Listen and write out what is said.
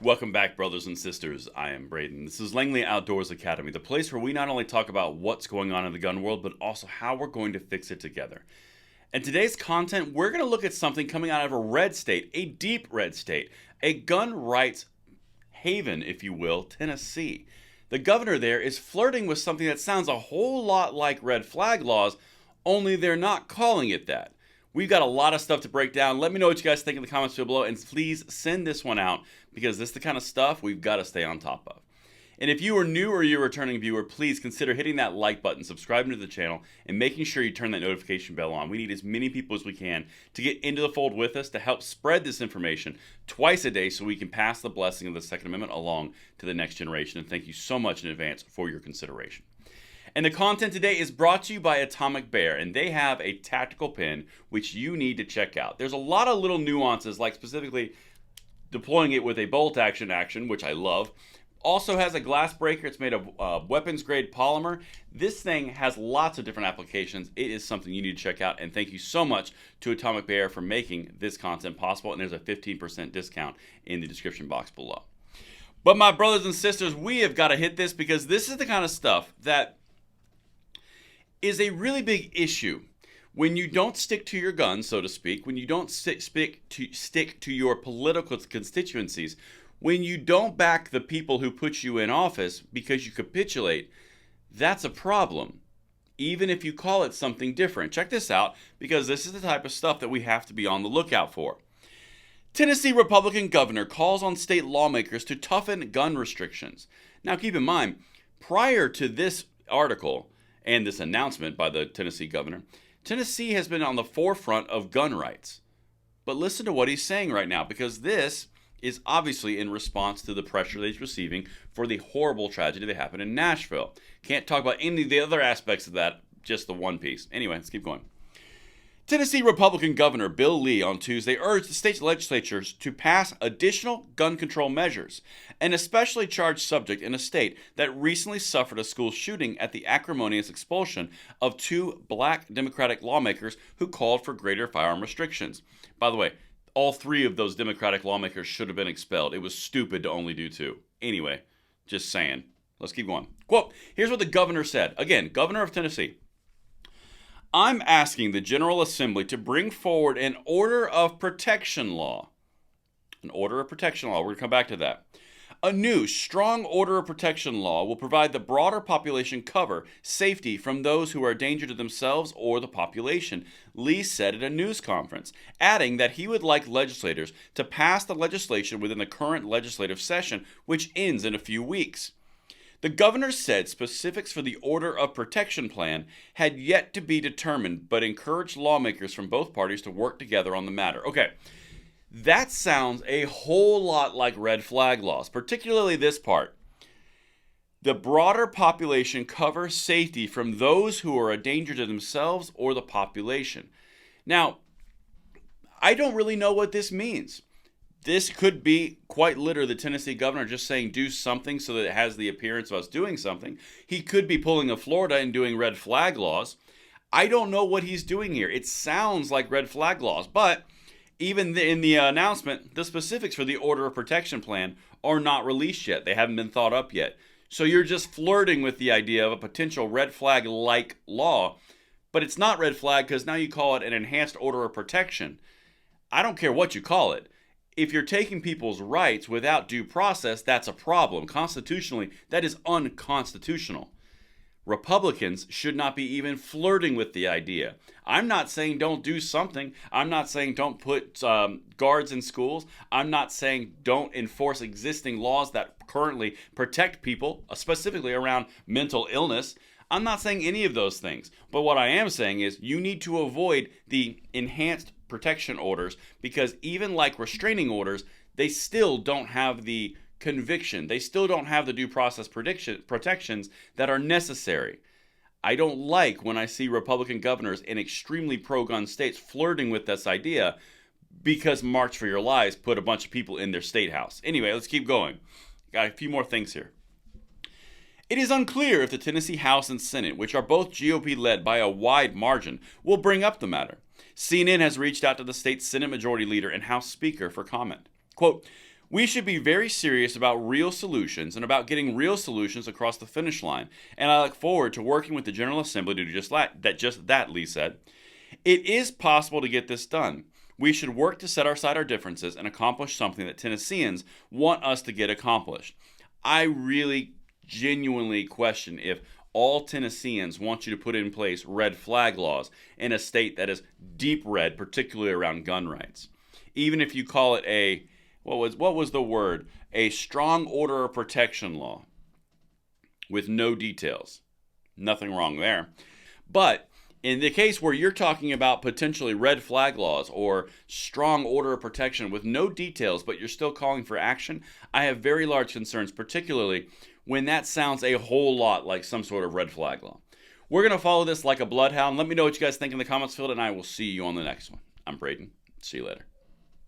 Welcome back, brothers and sisters. I am Braden. This is Langley Outdoors Academy, the place where we not only talk about what's going on in the gun world, but also how we're going to fix it together. In today's content, we're going to look at something coming out of a red state, a deep red state, a gun rights haven, if you will, Tennessee. The governor there is flirting with something that sounds a whole lot like red flag laws, only they're not calling it that. We've got a lot of stuff to break down. Let me know what you guys think in the comments below, and please send this one out because this is the kind of stuff we've got to stay on top of. And if you are new or you're a returning viewer, please consider hitting that like button, subscribing to the channel, and making sure you turn that notification bell on. We need as many people as we can to get into the fold with us to help spread this information twice a day so we can pass the blessing of the Second Amendment along to the next generation. And thank you so much in advance for your consideration. And the content today is brought to you by Atomic Bear, and they have a tactical pen which you need to check out. There's a lot of little nuances, like specifically deploying it with a bolt action, which I love. Also has a glass breaker. It's made of weapons grade polymer. This thing has lots of different applications. It is something you need to check out, and thank you so much to Atomic Bear for making this content possible, and there's a 15% discount in the description box below. But my brothers and sisters, we have got to hit this because this is the kind of stuff that is a really big issue when you don't stick to your guns, so to speak, when you don't stick to your political constituencies, when you don't back the people who put you in office because you capitulate. That's a problem, even if you call it something different. Check this out, because this is the type of stuff that we have to be on the lookout for. Tennessee Republican governor calls on state lawmakers to toughen gun restrictions. Now keep in mind, prior to this article and this announcement by the Tennessee governor, Tennessee has been on the forefront of gun rights. But listen to what he's saying right now, because this is obviously in response to the pressure that he's receiving for the horrible tragedy that happened in Nashville. Can't talk about any of the other aspects of that, just the one piece. Anyway, let's keep going. Tennessee Republican Governor Bill Lee on Tuesday urged the state legislatures to pass additional gun control measures, an especially charged subject in a state that recently suffered a school shooting at the acrimonious expulsion of two black Democratic lawmakers who called for greater firearm restrictions. By the way, all three of those Democratic lawmakers should have been expelled. It was stupid to only do two. Anyway, just saying. Let's keep going. Quote, here's what the governor said. Again, governor of Tennessee. I'm asking the General Assembly to bring forward an order of protection law. An order of protection law. We're going to come back to that. A new, strong order of protection law will provide the broader population cover, safety from those who are a danger to themselves or the population, Lee said at a news conference, adding that he would like legislators to pass the legislation within the current legislative session, which ends in a few weeks. The governor said specifics for the Order of Protection plan had yet to be determined, but encouraged lawmakers from both parties to work together on the matter. Okay, that sounds a whole lot like red flag laws, particularly this part. The broader population cover, safety from those who are a danger to themselves or the population. Now, I don't really know what this means. This could be quite literally the Tennessee governor just saying do something so that it has the appearance of us doing something. He could be pulling a Florida and doing red flag laws. I don't know what he's doing here. It sounds like red flag laws, but even in the announcement, the specifics for the Order of Protection plan are not released yet. They haven't been thought up yet. So you're just flirting with the idea of a potential red flag-like law, but it's not red flag because now you call it an enhanced order of protection. I don't care what you call it. If you're taking people's rights without due process, that's a problem. Constitutionally, that is unconstitutional. Republicans should not be even flirting with the idea. I'm not saying don't do something. I'm not saying don't put guards in schools. I'm not saying don't enforce existing laws that currently protect people, specifically around mental illness. I'm not saying any of those things. But what I am saying is you need to avoid the enhanced protection orders, because even like restraining orders, they still don't have the conviction. They still don't have the due process protections that are necessary. I don't like when I see Republican governors in extremely pro-gun states flirting with this idea because March for Your Lives put a bunch of people in their state house. Anyway, let's keep going. Got a few more things here. It is unclear if the Tennessee House and Senate, which are both GOP-led by a wide margin, will bring up the matter. CNN has reached out to the state's Senate Majority Leader and House Speaker for comment. Quote, We should be very serious about real solutions and about getting real solutions across the finish line. And I look forward to working with the General Assembly to do just that, Lee said. It is possible to get this done. We should work to set aside our differences and accomplish something that Tennesseans want us to get accomplished. I really genuinely question if all Tennesseans want you to put in place red flag laws in a state that is deep red, particularly around gun rights. Even if you call it a what was the word? A strong order of protection law with no details. Nothing wrong there. But in the case where you're talking about potentially red flag laws or strong order of protection with no details, but you're still calling for action, I have very large concerns, particularly when that sounds a whole lot like some sort of red flag law. We're going to follow this like a bloodhound. Let me know what you guys think in the comments field, and I will see you on the next one. I'm Braden. See you later.